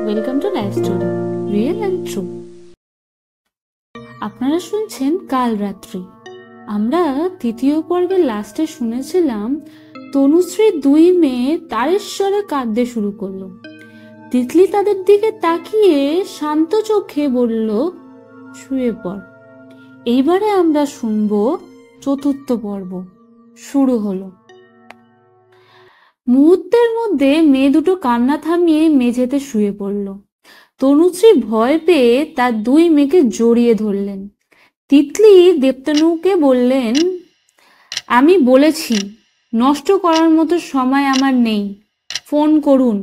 Welcome to life story real and true. আপনারা শুনছেন কাল রাত্রি। আমরা তৃতীয় পর্বের লাস্টে শুনেছিলাম তনুশ্রীর দুই মেয়ে তারেশ্বরে কাঁদতে শুরু করলো। তিতলি তাদের দিকে তাকিয়ে শান্ত চোখে বলল, শুয়ে পড়। এইবারে আমরা শুনবো চতুর্থ পর্ব শুরু হলো। মুহূর্তের মধ্যে মেয়ে দুটো কান্না থামিয়ে মেঝেতে শুয়ে পড়ল। তনুশ্রী ভয় পেয়ে তার দুই মেয়েকে জড়িয়ে ধরলেন। তিতলি দেবতনুকে বললেন, আমি বলেছি নষ্ট করার মতো সময় আমার নেই, ফোন করুন।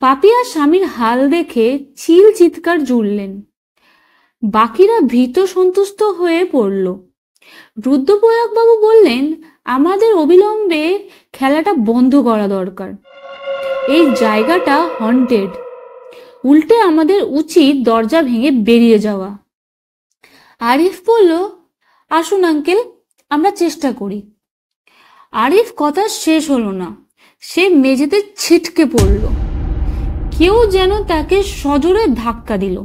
পাপিয়া স্বামীর হাল দেখে চিল চিৎকার জুড়লেন। বাকিরা ভীত সন্তুষ্ট হয়ে পড়ল। রুদ্রপ্রয়াগবাবু বললেন, আমাদের অবিলম্বে খেলাটা বন্ধ করা দরকার। এই জায়গাটা হন্টেড, উল্টে আমাদের উচিত দরজা ভেঙে বেরিয়ে যাওয়া। আরিফ বলল, আসুন আঙ্কেল, আমরা চেষ্টা করি। আরিফ কথা শেষ হলো না, সে মেঝেতে ছিটকে পড়ল। কেউ যেন তাকে সজোরে ধাক্কা দিল।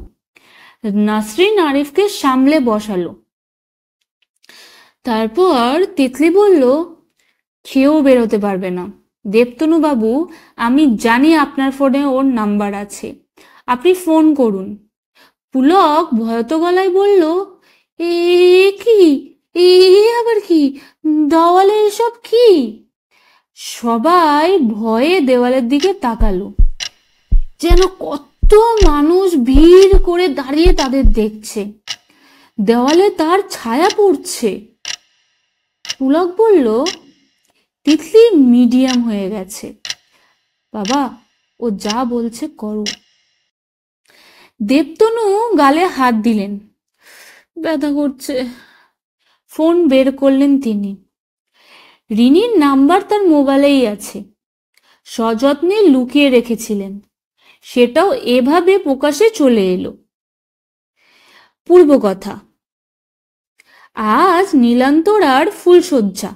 নাসরিন আরিফকে সামলে বসালো। তারপর তিতলি বলল, কেউ বেরোতে পারবে না। দেবতনু বাবু, আমি জানি আপনার ফোনে ওর নাম্বার আছে, আপনি ফোন করুন। পুলক ভয়ত গলায় বলল, এ কি, এ আবার কি, দেওয়ালে এসব কি? সবাই ভয়ে দেওয়ালের দিকে তাকালো, যেন কত মানুষ ভিড় করে দাঁড়িয়ে তাদের দেখছে। দেওয়ালে তার ছায়া পড়ছে। পুলক বলল, তিতলি মিডিয়াম হয়ে গেছে, বাবা ও যা বলছে করো। দেবতনু গালে হাত দিলেন, ব্যথা করছে। ফোন বের করলেন তিনি। রিনির নাম্বার তার মোবাইলেই আছে, সযত্নে লুকিয়ে রেখেছিলেন, সেটাও এভাবে প্রকাশে চলে এলো। পূর্বকথা। আজ নীলান্তরার ফুলশয্যা।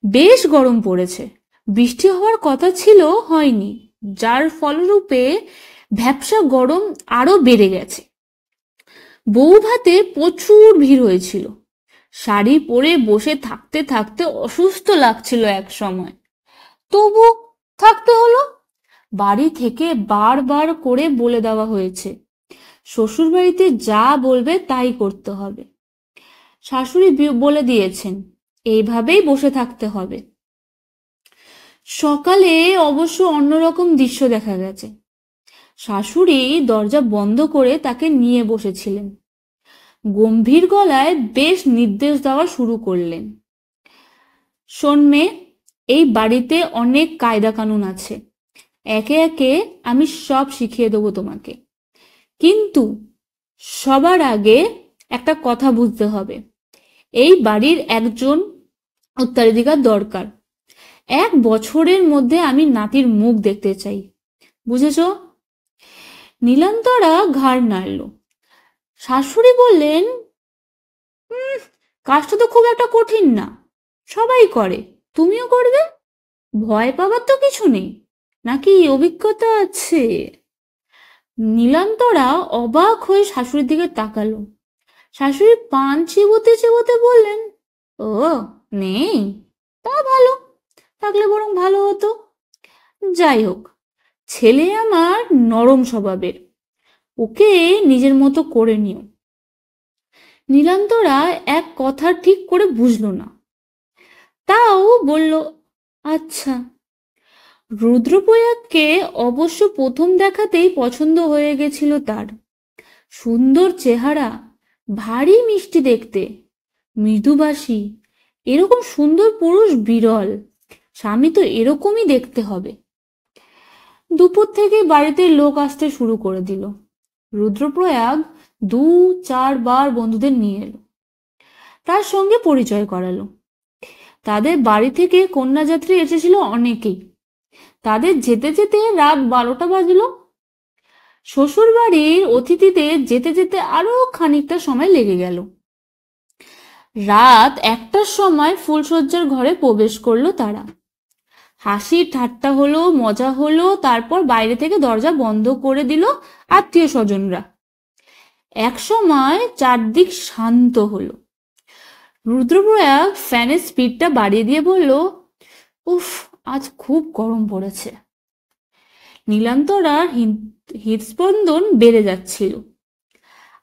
বেশ গরম পড়েছে, বৃষ্টি হওয়ার কথা ছিল, হয়নি, যার ফলরূপে ভ্যাপসা গরম আরো বেড়ে গেছে। বউভাতে প্রচুর ভিড় হয়েছিল। শাড়ি পরে বসে থাকতে থাকতে অসুস্থ লাগছিল এক সময়, তবু থাকতে হলো। বাড়ি থেকে বারবার করে বলে দেওয়া হয়েছে, শ্বশুর বাড়িতে যা বলবে তাই করতে হবে। শাশুড়ি বলে দিয়েছেন, এইভাবেই বসে থাকতে হবে। সকালে অবশ্য অন্যরকম দৃশ্য দেখা গেছে। শাশুড়ি দরজা বন্ধ করে তাকে নিয়ে বসেছিলেন। গম্ভীর গলায় বেশ নির্দেশ দেওয়া শুরু করলেন, শোন মেয়ে, এই বাড়িতে অনেক কায়দা কানুন আছে, একে একে আমি সব শিখিয়ে দেবো তোমাকে। কিন্তু সবার আগে একটা কথা বুঝতে হবে, এই বাড়ির একজন উত্তরাধিকার দরকার। 1 বছরের মধ্যে আমি নাতির মুখ দেখতে চাই, বুঝেছ? নীলান্তরা ঘাড় নাড়ল। শাশুড়ি বললেন, কাজটা তো খুব একটা কঠিন না, সবাই করে, তুমিও করবে, ভয় পাবার তো কিছু নেই, নাকি অভিজ্ঞতা আছে? নীলান্তরা অবাক হয়ে শাশুড়ির দিকে তাকালো। শাশুড়ি পান চিবোতে চিবোতে বললেন, ও নেই, তা ভালো, থাকলে বরং ভালো হতো। যাই হোক, ছেলে আমার নরম স্বভাবের, ওকে নিজের মতো করে নিও। নীলান্তরা এক কথা ঠিক করে বুঝল না, তাও বলল, আচ্ছা। রুদ্রপ্রয়াগকে অবশ্য প্রথম দেখাতেই পছন্দ হয়ে গেছিল তার। সুন্দর চেহারা, ভারী মিষ্টি দেখতে, মৃদুভাষী, এরকম সুন্দর পুরুষ বিরল। স্বামী তো এরকমই দেখতে হবে। দুপুর থেকে বাড়িতে লোক আসতে শুরু করে দিল। রুদ্রপ্রয়াগ 2-4 বার বন্ধুদের নিয়ে এলো, তার সঙ্গে পরিচয় করালো। তাদের বাড়ি থেকে কন্যাযাত্রী এসেছিল অনেকেই। তাদের যেতে যেতে রাত 12টা বাজলো। শ্বশুর বাড়ির অতিথিদের যেতে যেতে আরো খানিকটা সময় লেগে গেল। রাত 1টার সময় ফুলশয্যার ঘরে প্রবেশ করলো তারা। হাসি ঠাট্টা হলো, মজা হলো, তারপর বাইরে থেকে দরজা বন্ধ করে দিল আত্মীয় স্বজনরা। একসময় চারদিক শান্ত হলো। রুদ্রপ্রয়াগ ফ্যানের স্পিডটা বাড়িয়ে দিয়ে বলল, উফ, আজ খুব গরম পড়েছে। নীলান্তরার হৃদস্পন্দন বেড়ে যাচ্ছিল।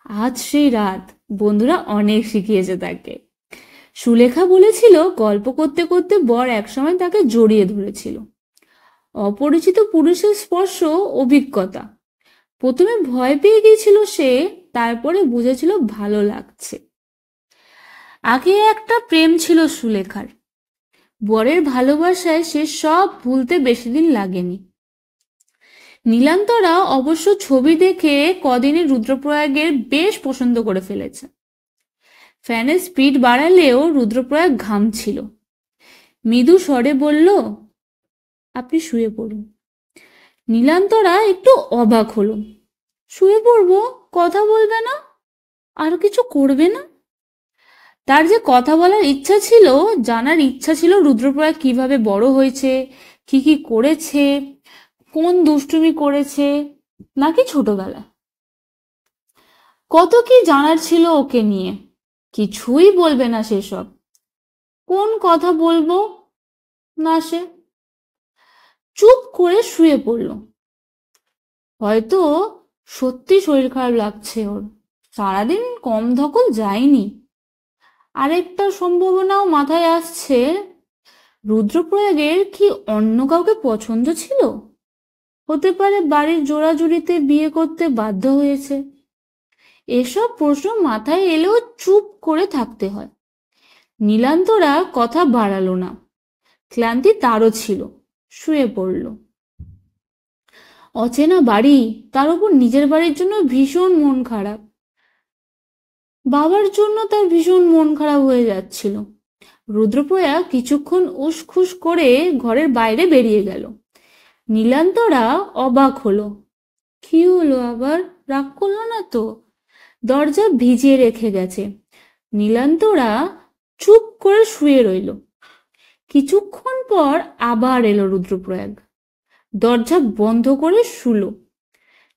আজ সেই রাত বন্ধুরা অনেক শিখিয়েছে তাকে। সুলেখা বলেছিল গল্প করতে করতে বর একসময় তাকে জড়িয়ে ধরেছিল। অপরিচিত পুরুষের স্পর্শ অভিজ্ঞতা। প্রথমে ভয় পেয়ে গিয়েছিল সে, তারপরে বুঝেছিল ভালো লাগছে। আগে একটা প্রেম ছিল সুলেখার। বরের ভালোবাসায় সে সব ভুলতে বেশি দিন লাগেনি। নীলান্তরা অবশ্য ছবি দেখে কদিনে রুদ্রপ্রয়াগের বেশ পছন্দ করে ফেলেছে। ফ্যানের স্পিড বাড়ালেও রুদ্রপ্রয়াগ ঘামছিল। মৃদু স্বরে বলল, আপনি শুয়ে পড়ুন। নীলান্তরা একটু অবাক হলো। শুয়ে পড়বো? কথা বলবে না? আর কিছু করবে না? তার যে কথা বলার ইচ্ছা ছিল, জানার ইচ্ছা ছিল রুদ্রপ্রয়াগ কিভাবে বড় হয়েছে, কি কি করেছে, কোন দুষ্টুমি করেছে, নাকি ছোটবেলায়। কত কি জানার ছিল ওকে নিয়ে। কিছুই বলবে না সেসব। কোন কথা বলবো না সে? চুপ করে শুয়ে পড়ল। হয়তো সত্যি শরীর খারাপ লাগছে ওর, সারাদিন কম ধকল যায়নি। আরেকটা সম্ভাবনাও মাথায় আসছে, রুদ্রপ্রয়াগের কি অন্য কাউকে পছন্দ ছিল? হতে পারে বাড়ির জোড়াজুড়িতে বিয়ে করতে বাধ্য হয়েছে। এসব প্রশ্ন মাথায় এলেও চুপ করে থাকতে হয়। নীলান্তরা কথা বাড়ালো না। ক্লান্তি তারও ছিল, শুয়ে পড়ল। অচেনা বাড়ি, তার উপর নিজের বাড়ির জন্য ভীষণ মন খারাপ। বাবার জন্য তার ভীষণ মন খারাপ হয়ে যাচ্ছিল। রুদ্রপ্রয়াগ কিছুক্ষণ উসখুস করে ঘরের বাইরে বেরিয়ে গেল। নীলান্তরা অবাক হলো। কি হলো আবার? রাগ করলো না তো? দরজা ভিজিয়ে রেখে গেছে। নীলান্তরা চুপ করে শুয়ে রইল। কিছুক্ষণ পর আবার এলো রুদ্রপ্রয়াগ। দরজা বন্ধ করে শুলো।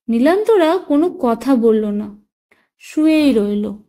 নীলান্তরা কোনো কথা বলল না, শুয়েই রইল।